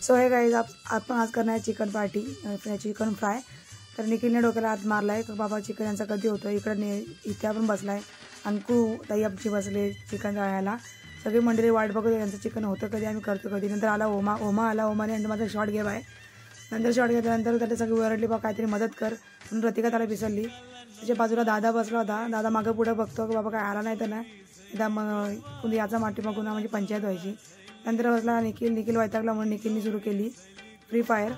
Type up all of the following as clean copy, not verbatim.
So hey guys आपण आज करणार आहे चिकन पार्टी, चिकन फ्राय। तर निखिलने डोक्याला हात मारलाय तर बाबा चिकन यांचा कधी होतं। इकडे इथे आपण बसलाय, अंकू ताई आमची बसले चिकन जाळायला। सगळी मंडळी वाट बघत यांचं चिकन होतं कधी, आम्ही करतो कधी। नंतर आला ओमा आला, ओमाने नंतर माझा शॉट घे बाय। नंतर शॉट घेतल्यानंतर त्याला सगळी वरडली, बाबा काहीतरी मदत कर म्हणून रतिका त्याला विसरली। त्याच्या बाजूला दादा बसला होता, दादा मागं पुढे बघतो की बाबा काय आला नाही तर नाही, एकदा मग कुणी याचा माठी मागून म्हणजे पंचायत व्हायची। नंतर बसला निखिल वैतागला म्हणून निखिलने सुरू केली फ्री फायर।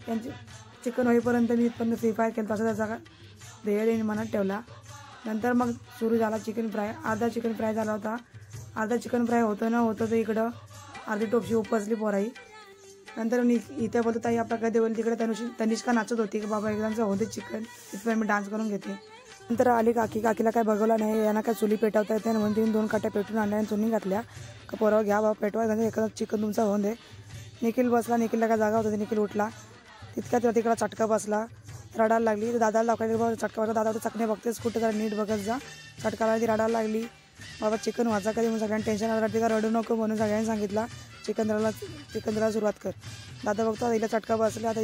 त्यांची चिकन होईपर्यंत मी पण फ्री फायर केलं, तसं त्याचा ध्येय मनात ठेवला। नंतर मग सुरू झाला चिकन फ्राय। अर्धा चिकन फ्राय झाला होता, अर्धा चिकन फ्राय होतं तर इकडं अर्धी टोपशी उपसली पोराई। नंतर इथे बोलतो ताई आपला कधी बोल, तिकडे तनिष्का नाचत होती की बाबा एकदाचं होते चिकन, तिथपर्यंत मी डान्स करून घेते। नंतर आली काकीला काय बघवलं नाही, यांना काय चुली पेटवता येते म्हणून तिने 2 काट्या पेटून आणल्या आणि चुनी घातल्या का पोरावर घ्या बाबा पेटवा, एखादा चिकन तुमचा होऊन दे। निखिल बसला, निखिलला काय जागा होती, निखिल उठला तितक्यात तिकडा चटका बसला, रडायला लागली। दादाला दाखवायला बाबा चटका बसला, दादा चकणे बघतेस कुठे जरा नीट बघत जा। चटका लागली, रडायला लागली, बाबा चिकन वाचा कधी म्हणून सगळ्यांना टेन्शन आलं, रडती का रडू नको म्हणून सगळ्यांनी सांगितलं चिकन द्यायला सुरुवात कर। दादा बघतो हिला चटका बसला, आता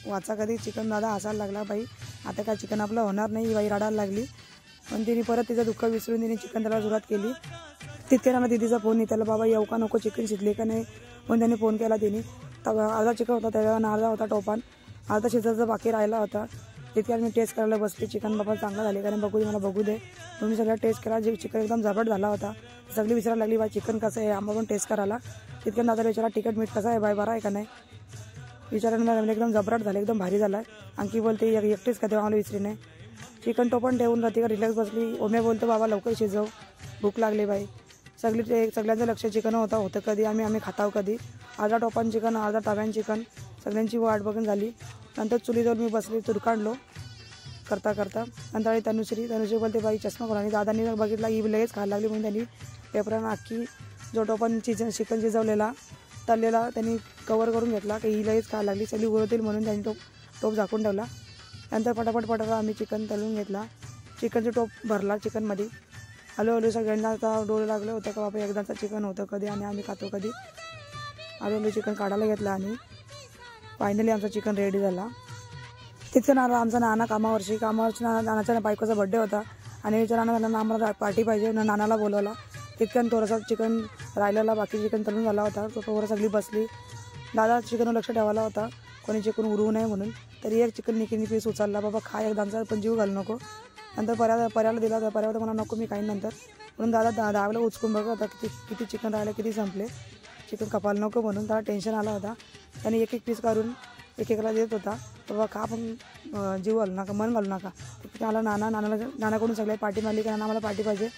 वाचा कधी चिकन। दादा हसायला लागला, बाई आता काय चिकन आपलं होणार नाही, बाई रडायला लागली। पण तिने परत तिचं दुःख विसरून तिने चिकन द्यायला सुरुवात केली। तितक्या मला दिदीचा फोन येताला, बाबा येऊ का नको, चिकन शिजले का नाही म्हणून त्यांनी फोन केला। तिने अर्धा चिकन होता त्याला, अर्धा होता टोपान, अर्धा शिजायचा बाकी राहिला होता। तितक्यात मी टेस्ट करायला बसले, चिकन बाबा चांगला झाले का नाही बघू दे, मला बघू दे म्हणून मी सगळं टेस्ट केला। जे चिकन एकदम झपट झाला होता, सगळी विचारायला लागली बाय चिकन कसं आहे, आम्हाला पण टेस्ट करायला। तितक्यात दादाला विचारा तिखट मीठ कसं आहे बाय, बरा आहे का नाही विचारायला, एकदम झपराट झालं, एकदम भारी झाला। आणखी बोलते एकटेच का तेव्हा आम्हाला विसरी नाही। चिकन टोपण ठेवून राहते का रिलॅक्स बसली। ओमे बोलतो बाबा लवकर शिजव, भूक लागली बाई। सगळ्यांचं लक्ष चिकन होतं कधी, आम्ही खाताव कधी। अर्धा टोपान चिकन, अर्धा तव्यान चिकन, सगळ्यांची वाट बघून झाली। नंतर चुलीजवळ मी बसली तुरकांडलो करता नंतर आणि तनुश्री बोलते बाई चष्मा करून, आणि दादांनी बघितला ही लगेच खायला लागली म्हणून त्यांनी पेपरानं अख्खी जो टोपन चिकन शिजवलेला तळलेला त्यांनी कवर करून घेतला की ही लगेच खायला लागली, सगळी उरतील म्हणून त्यांनी टोप झाकून ठेवला। नंतर पटापट आम्ही चिकन तळून घेतला, चिकनचा टोप भरला चिकनमध्ये। हळूहळू सगळ्यांना आता डोळे लागले होतं का बाबा एकदाचं चिकन होतं कधी आणि आम्ही खातो कधी। हळूहळू चिकन काढायला घेतला आणि फायनली आमचा चिकन रेडी झाला। तिथं आमचा नाना कामावरची नानाच्या बायकोचा बड्डे होता आणि विचारानं झाला आम्हाला पार्टी पाहिजे, नानाला बोलवला। तितक्यानं थोडासा चिकन राहिलेला, बाकी चिकन तळून झाला होता, तो पोरं सगळी बसली। दादा चिकनवर लक्ष ठेवायला होता कोणी चिकन उरवू नये म्हणून, तरी एक चिकन निखिलनी पीस उचलला, बाबा खा एकदाचा पण जीव घालू नको। नंतर पर्याला दिला, तर पर्याला मला नको मी खाईन नंतर म्हणून दादा दावला उचकून बघत होता किती चिकन राहिले, किती संपले, चिकन कपायला नको म्हणून त्याला टेन्शन आला होता। त्याने एक पीस काढून एकेकाला देत होता, बाबा खा पण जीव घालू नका, मन घालू नका। त्याला नानाकडून सगळ्या पार्टी मारली की नाना मला पार्टी पाहिजे।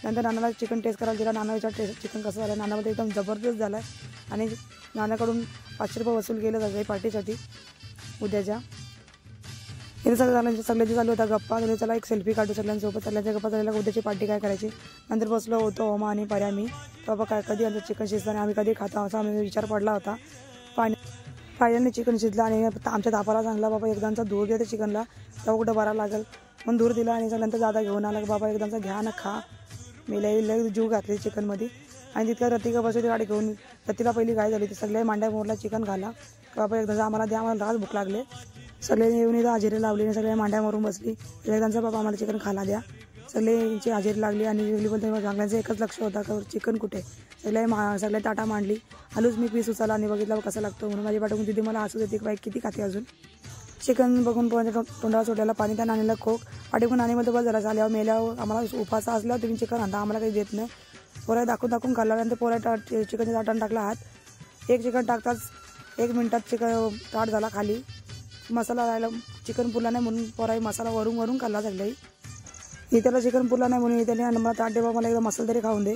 नंतर नानाला चिकन टेस्ट करायला दिला, नाना विचार चिकन कसं झालं, नानामध्ये एकदम जबरदस्त झाला आहे आणि नानाकडून 500 रुपये वसूल केले सगळे पार्टीसाठी उद्याच्या। हे सगळं झालं, सगळ्यांची चालू होता गप्पा, चला एक सेल्फी काढू सगळ्यांसोबत, सगळ्यांच्या गप्पा झालेल्या उद्याची पार्टी काय करायची। नंतर बसलो होतो ओमा आणि पर्या मी, बाबा काय कधी आमचं चिकन शिजलं आम्ही कधी खाता असा आम्ही विचार पडला होता। फायनली चिकन शिजलं आणि आमच्या तापाला सांगला बाबा एकदाचा दूर देते चिकनला, तेव्हा कुठं बरा लागेल म्हणून दूर दिला। आणि नंतर दादा घेऊन आला की बाबा एकदाचा घ्या ना खा, मी लई जीव घातली चिकनमध्ये। आणि तितक्या रतिका बसली गाडी घेऊन, रतीला पहिली काय झाली ती सगळ्या मांड्या मोरला चिकन घाला बाबा एकदा आम्हाला द्या, आम्हाला राज भूक लागले। सगळ्यांनी येऊन इथं हजेरी लावली आणि सगळ्या मांड्या मारून बसली, एकदाचा बाबा आम्हाला चिकन खायला द्या। सगळ्यांची हजेरी लागली आणि वेगळी बोलते सगळ्यांचं एकच लक्ष होता का चिकन कुठे, सगळ्या ताटा मांडली। हलूच मी पीस उचलला आणि बघितला कसं लागतं म्हणून माझी पाठवून दिदी मला हसू देते की बाई किती खाते अजून। चिकन बघून तोंडाला सोडायला पाणी त्या नाणीला खोक पाठीकून नाणीमध्ये बस झाला, झाल्यावर मेल्यावर आम्हाला उपासा असल्यावर तुम्ही चिकन आणता, आम्हाला काही देत नाही। पोरा दाखवून खाल्ल्यानंतर पोरा चिकनच्या ताटानं टाकला हात, एक चिकन टाकताच 1 मिनिटात चिकन ताट झाला खाली। मसाला राहिला, चिकन पुरला नाही म्हणून पोराही मसाला वरून खाल्ला सगळ्याही। त्याला चिकन पुरला नाही म्हणून त्याने मला ताट दे बाबा मला एकदा मसाला तरी खाऊन दे।